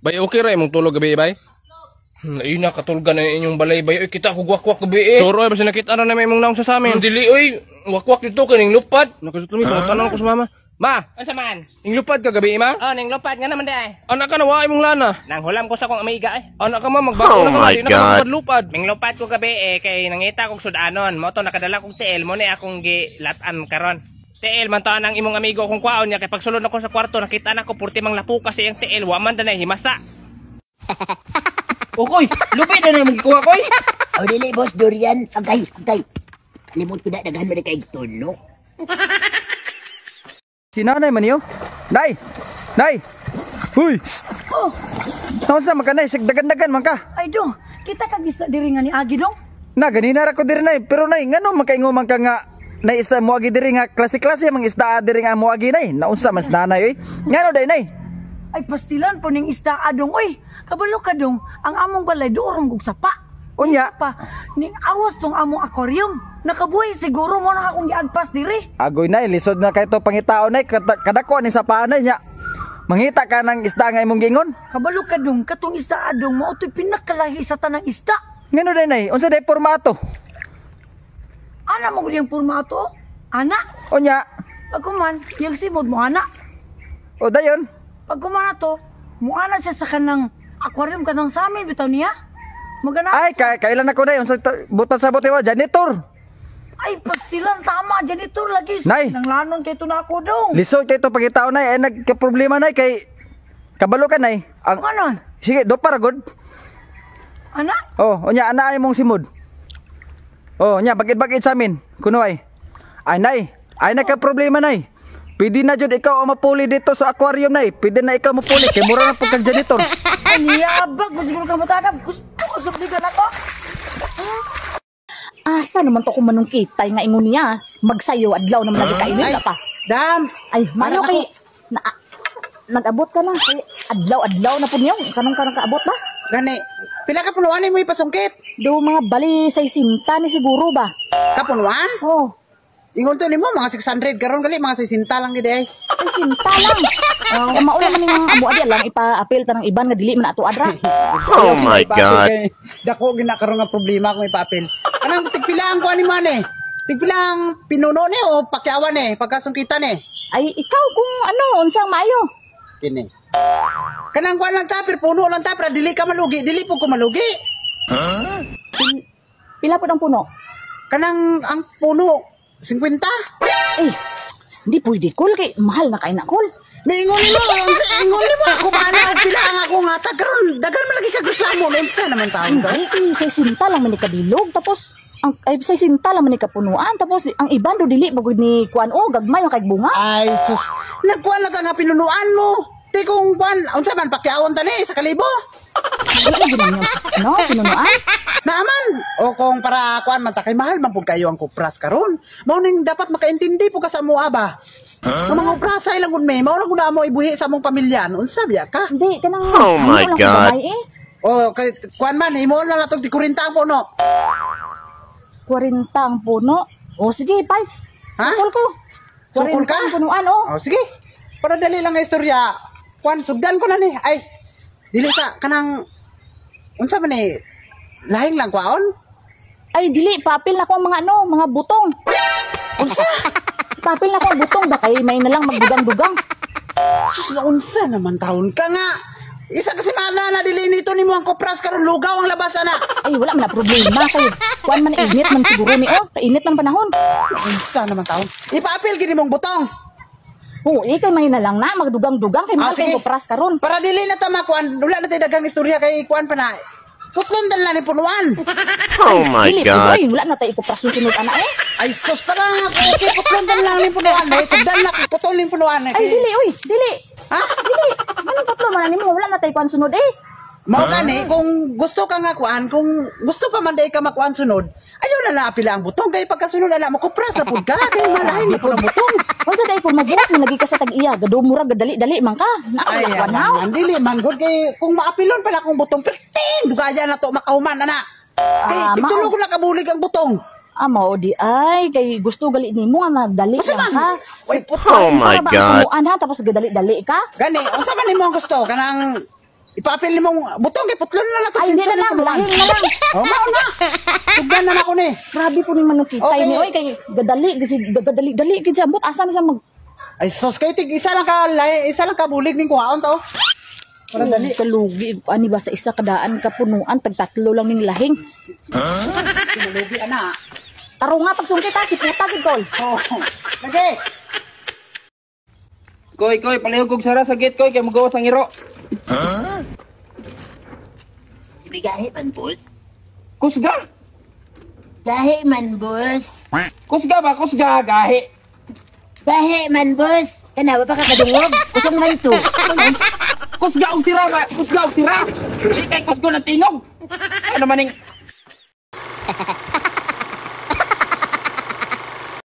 Bay, okay ra imong tulog gabi, bay? Ay, nakatulga na inyong balay, bay. Oy, kita ko wakwak gabi, eh. Suro, ay, basta nakita na may imong naong sa amin. Dili, oy, wakwak dito, kaning lupad. Nakasutumi, pangutanong ko sa mama. Ma! Ano sa man? Ning lupad ka gabi, ma? Oh, ning lupad nga naman day. Anak ka na, wa imong lana. Nang hulam ko sa kong amiga eh. Anak ka, ma, magbako na ka, di na ka lupad. Ning lupad ko gabi eh, kay nangita kong sudanon. Mo to nakadala kong tiil, mo ni akong gilatan karon. Tiil man to ang imong amigo kong kwaon niya, kay pagsulod ako sa kwarto, nakita na ko purti mang lapu kasi yung tiil, wa man danay himasa. Okoy, lupit na naman kuha koy. O dili, boss Dorian. Agay. Kalimot ko na, daghan mo na kayo tulog. Si nanay man niyo? Nay! Huy! Oh, Naunsa man ka nay, sigdagan-dagan man ka. ay dong, kita kagista diri nga ni Agi dong. Na ganina ra ko diri nay, pero nay ngano man kaingo man ka nga nay isda mo agi diri nga klase-klase mang isda diri nga mo agi nay. Naunsa mas nanay oy? Ngano day nay? Ay pastilan po ning isda adong, oy. Kabalo ka dong, ang among balay doorong kong sapa. Unya, Pa, ning awas tong among aquarium. Nakabuhi siguro mo na akong giagpas diri. agoy nay lisod na kay to pangitaon nay kadako ni sapaan nay nya. Mangita ka ng isda nga imong gingon? Kabalo ka dong, katong isda adong mo utoy pinakalahi sa tanang isda. Ngano day nay? Unsa day formato? Ana mo gud yung formato? Ana? Unya, Pagkuman, yung simod mo ana. o dayon. Pagkuman na to, mo ana siya sa kanang aquarium kanang sa amin bitaw niya. Magana. Ay, kailan ako day unsa butan sa bote wa janitor. Ay, pastilan tama janitor lagi. Nay. Nang lanon kay to na ako dong. Lisod kay to pangitaon nay ay nagka-problema nay kay kabalo ka nay. Ang Ano? sige, do para good. Ana? Oh, unya ana ay mong simod. Oh, nya bagid-bagid sa amin. Kuno ay. Ay nay, ay nagka-problema nay. Pwede na jud ikaw ang mapuli dito sa aquarium nay. Pwede na ikaw mapuli kay mura na pug kag janitor. Ay, niyabag mo siguro ka matagap. Gusto ko subligan ako. Asa naman to kung manungkitay nga ingon niya. Magsayo adlaw naman lagi kainit pa. Dam, Ay, mayo kay nag-abot ka na. Kay adlaw na po niyo. Kanong kaabot ba? Gani, pila ka punuan mo ipasungkit? Do mga bali sa isinta ni siguro ba? Kapunuan? Oh, Ingon to nimo mga 600 karon gali mga 60 lang gid ay. ay sinta lang. Maula man ning amo adi lang ipa-appeal ta ng iban nga dili man ato adra. Oh my God. Dako gina karon nga problema kung ipa-appeal. Anong tigpila ang kuan ni man eh? Tigpila ang pinuno ni o pakyawan eh pagkasungkitan eh. Ay ikaw kung ano unsang maayo. Kini. Kanang kuan lang tapir puno lang tapir dili ka malugi, dili po ko malugi. Pila pud ang puno? Kanang ang puno 50. Eh, hindi pwede kol kay mahal na kay na kol. Ningon nimo, ingon nimo ako bana og pila ang ako nga karon dagan man lagi kag reklamo unsa naman taon ka. Ay, sa sinta lang man ni kabilog tapos ang ay sa sinta lang man ni kapunuan tapos ang iban do dili bagud ni kuan o gagmay ang kay bunga. Ay sus, nagkuan lang ka nga pinunuan mo. Di kung kuan unsa man pakyawon tani sa kalibo. Wala na ginanyo. No, pinunuan. Naaman o kung para kuan man ta kay mahal man pud kayo ang kupras karon. Mao ning dapat makaintindi po ka sa mua ba. Ang mga oprasa ilang gud may mao na gud mo ibuhi sa among pamilya. Unsa biya ka? Hindi kanang Oh my ano lang God. kamay, eh. O kay kuan man imo na natog di 40 po no. 40 ang puno. O sige, Pals. Ha? Sukol ko. Sukol 40 ka? ang punuan, oh. O sige. Para dali lang nga istorya. Kuan sugdan ko na ni. Ay dili sa kanang unsa man ni lahing lang kwaon? Ay, dili. Papil na ko ang mga ano, mga butong. Unsa? Papil na ko ang butong. Bakay may nalang magdugang-dugang. Sus na unsa naman taon ka nga. Isa kasi mana na dili nito nimo ang kopras karon lugaw ang labas ana. Ay, wala man na problema. Kay, kuan man init man siguro ni, oh. Kainit man panahon. Unsa naman taon? Ipaapil gid nimong butong. Oo, ikay may nalang na. Magdugang-dugang. Kay mga sige. kayo pras karon. Para dili na ta makuan, wala na tay dagang istorya kay kuan pa na. Putlon dal na ni punuan. Oh my Dili, God. Ay, wala na tayo ikupras yung sunod, ana, eh. Ay sus para okay putlon dal lang ni punuan eh. Sugdan na putol ni punuan eh. Ay, dili, uy. Dili. Ha? Dili. Anong tatlo man mo? Wala na tayo kuan sunod, eh. Mao gani kung gusto ka nga kuan, kung gusto pa man day ka makuan sunod, ayaw na apila ang butong kay pagkasunod ala mo kupras na pud ka kay malahin na pud ang butong. Kung sa tayo kung magbuhat, lagi ka sa tag-iya. Gadumura, gadali-dali man ka. Ay, Nakakalakuan na. ang dili man good kay kung maapilon pala kung butong perting dugaya na to makahuman ana. Kay titulog ko na kabulig ang butong. Mao di ay kay gusto gali nimo nga magdali Unsa lang man? ka. Oy putol. Oh my God. Ha tapos gadali-dali ka. Gani, unsa man nimo ang gusto kanang Ipaapil ni mong butong kay putlon na lang to Ay, hindi na lang. Lahing na lang. Oh, mao na. Tugdan na ako ni. Grabe po ni manukitay Okay. ni. Oy, kay gadali gid siya. Ambot asa man siya mag Ay sos kay tig isa lang ka bulig ning kuhaon to. para dali kalugi ani ba sa isa kadaan kapunuan tagtatlo lang ning lahing. Lugi ana. Taro nga pagsungkit ha, si puta gid kol. Oh. Lagi. Koy, palihog kog sara sa gate koy kay magawas ang iro. Gahi man, boss. Kusga. Gahi man, boss. Kusga ba? Kusga gahi. Gahi man, boss. Kanawa pa ka kadungog? Kusong man to. Kusga og tira ba? Kusga og tira. Di kay kusgo ng tingog. Ano maning